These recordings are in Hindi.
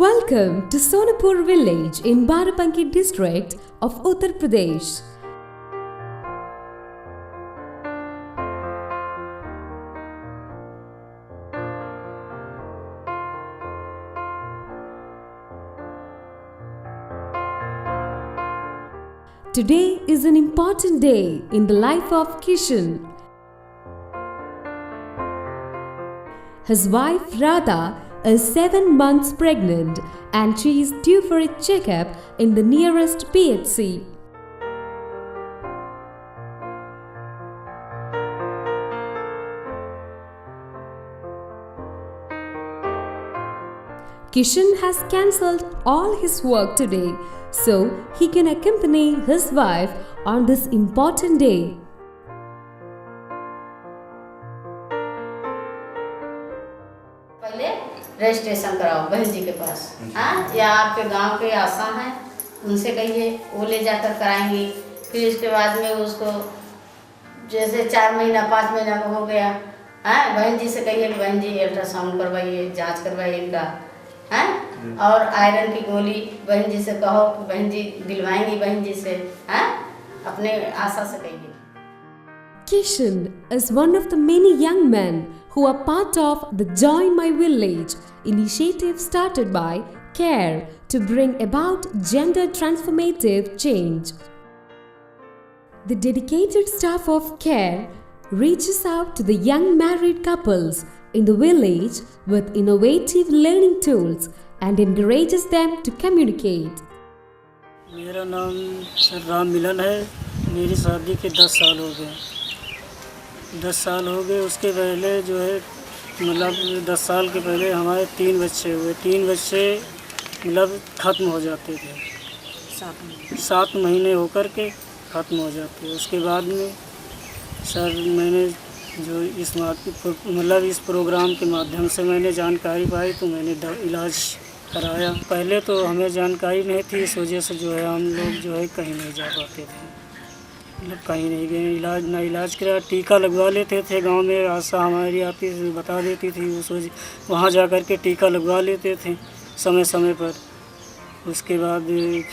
Welcome to Sonapur village in Barabanki district of Uttar Pradesh. Today is an important day in the life of Kishan. His wife Radha is 7 months pregnant and she is due for a checkup in the nearest PHC. Kishan has cancelled all his work today so he can accompany his wife on this important day. पहले रजिस्ट्रेशन कराओ बहन जी के पास, हाँ, या आपके गांव के आशा हैं उनसे कहिए, वो ले जाकर कराएंगी। फिर इसके बाद में उसको जैसे 4 महीना 5 महीना का हो गया, हाँ, बहन जी से कहिए कि बहन जी अल्ट्रासाउंड करवाइए, जांच करवाइए इनका, हाँ, और आयरन की गोली बहन जी से कहो कि बहन जी दिलवाएंगी बहन जी से, हाँ, अपने आशा से कहिए। Kishan is one of the many young men who are part of the Join My Village initiative started by CARE to bring about gender transformative change. The dedicated staff of CARE reaches out to the young married couples in the village with innovative learning tools and encourages them to communicate. मेरा नाम सर राम मिलन है। मेरी शादी के 10 साल हो गए। 10 साल हो गए। उसके पहले जो है मतलब 10 साल के पहले हमारे 3 बच्चे हुए। 3 बच्चे मतलब ख़त्म हो जाते थे। 7 महीने होकर के ख़त्म हो जाते। उसके बाद में सर मैंने जो इस प्रोग्राम के माध्यम से मैंने जानकारी पाई तो मैंने इलाज कराया। पहले तो हमें जानकारी नहीं थी, इस वजह से जो है हम लोग जो है कहीं नहीं जा पाते थे, मतलब कहीं नहीं गए। इलाज कराया, टीका लगवा लेते थे। गांव में आशा हमारी आती थी, बता देती थी, उस वहाँ जा कर के टीका लगवा लेते थे समय समय पर। उसके बाद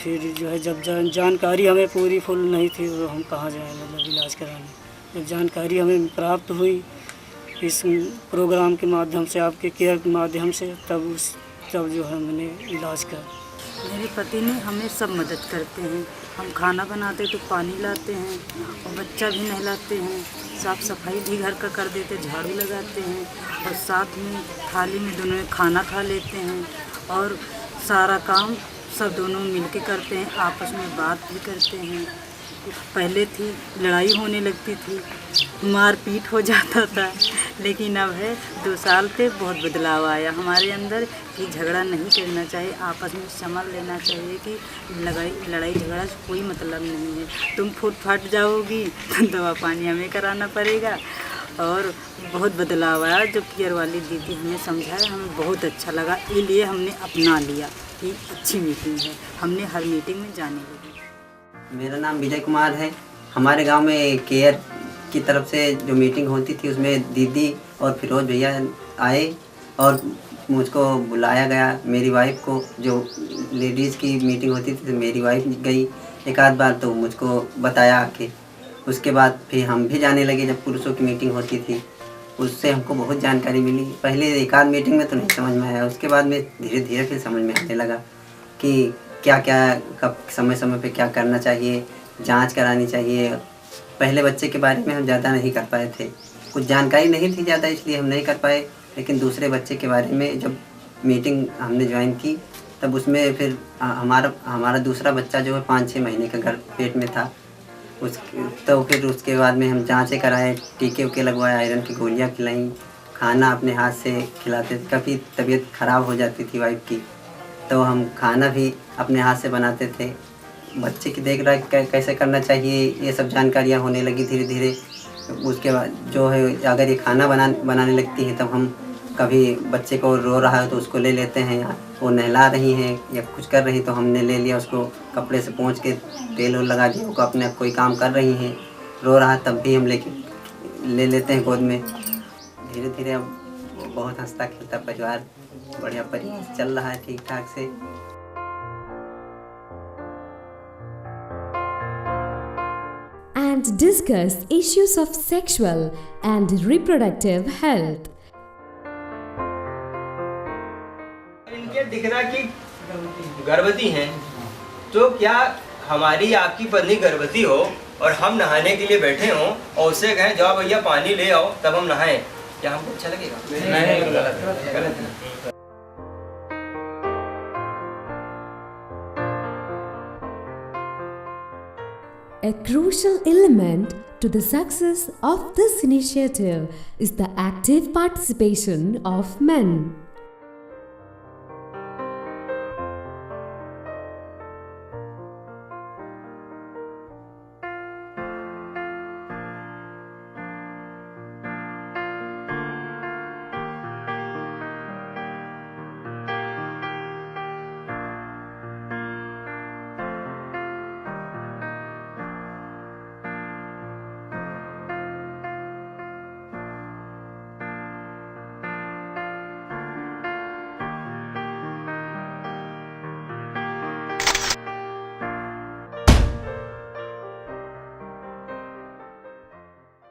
फिर जो है जब जानकारी हमें पूरी फुल नहीं थी तो हम कहाँ जाएँ मतलब इलाज कराने। जब जानकारी हमें प्राप्त हुई इस प्रोग्राम के माध्यम से, आपके केयर के माध्यम से, तब जो है मैंने इलाज करा। मेरे पति ने हमें सब मदद करते हैं। हम खाना बनाते तो पानी लाते हैं और बच्चा भी नहलाते हैं। साफ़ सफाई भी घर का कर देते, झाड़ू लगाते हैं और साथ में थाली में दोनों खाना खा लेते हैं और सारा काम सब दोनों मिलके करते हैं। आपस में बात भी करते हैं। पहले थी लड़ाई होने लगती थी, मारपीट हो जाता था, लेकिन अब है 2 साल से बहुत बदलाव आया हमारे अंदर कि झगड़ा नहीं करना चाहिए, आपस में संभाल लेना चाहिए कि लड़ाई झगड़ा से कोई मतलब नहीं है। तुम फूट फाट जाओगी तो दवा पानी हमें कराना पड़ेगा। और बहुत बदलाव आया। जो केयर वाली दीदी हमें समझाया, हमें बहुत अच्छा लगा, इसलिए हमने अपना लिया कि अच्छी मीटिंग है। हमने हर मीटिंग में जाने लगी। मेरा नाम विजय कुमार है। हमारे गांव में केयर की तरफ से जो मीटिंग होती थी उसमें दीदी और फिरोज भैया आए और मुझको बुलाया गया। मेरी वाइफ को, जो लेडीज़ की मीटिंग होती थी तो मेरी वाइफ गई एक आध बार, तो मुझको बताया आके। उसके बाद फिर हम भी जाने लगे। जब पुरुषों की मीटिंग होती थी उससे हमको बहुत जानकारी मिली। पहले एक आध मीटिंग में तो नहीं समझ में आया, उसके बाद में धीरे धीरे फिर समझ में आने लगा कि क्या क्या कब समय समय पे क्या करना चाहिए, जांच करानी चाहिए। पहले बच्चे के बारे में हम ज़्यादा नहीं कर पाए थे, कुछ जानकारी नहीं थी ज़्यादा, इसलिए हम नहीं कर पाए। लेकिन दूसरे बच्चे के बारे में जब मीटिंग हमने ज्वाइन की तब उसमें फिर हमारा दूसरा बच्चा जो है 5-6 महीने का घर पेट में था। तो फिर उसके बाद में हम जाँचें कराए, टीके उके लगवाए, आयरन की गोलियाँ खिलाई, खाना अपने हाथ से खिलाते थे। कभी तबीयत ख़राब हो जाती थी वाइफ की तो हम खाना भी अपने हाथ से बनाते थे। बच्चे की देख रेख कैसे करना चाहिए ये सब जानकारियाँ होने लगी धीरे धीरे। उसके बाद जो है अगर ये खाना बनाने लगती है तब हम कभी बच्चे को रो रहा है तो उसको ले लेते हैं, वो नहला रही हैं या कुछ कर रही तो हमने ले लिया, उसको कपड़े से पोंछ के तेल लगा दिया, वो अपने कोई काम कर रही हैं, रो रहा तब भी हम ले लेते हैं गोद में। धीरे धीरे अब बहुत हंसता खेलता परिवार बढ़िया परिवार चल रहा है ठीक ठाक से। And discuss issues of sexual and reproductive health. इनके दिखना कि गर्भवती हैं, तो क्या हमारी आपकी पत्नी गर्भवती हो और हम नहाने के लिए बैठे हों और उससे कहें जाओ भैया पानी ले आओ तब हम नहाएं, क्या हमको अच्छा लगेगा? नहीं, गलत है। A crucial element to the success of this initiative is the active participation of men.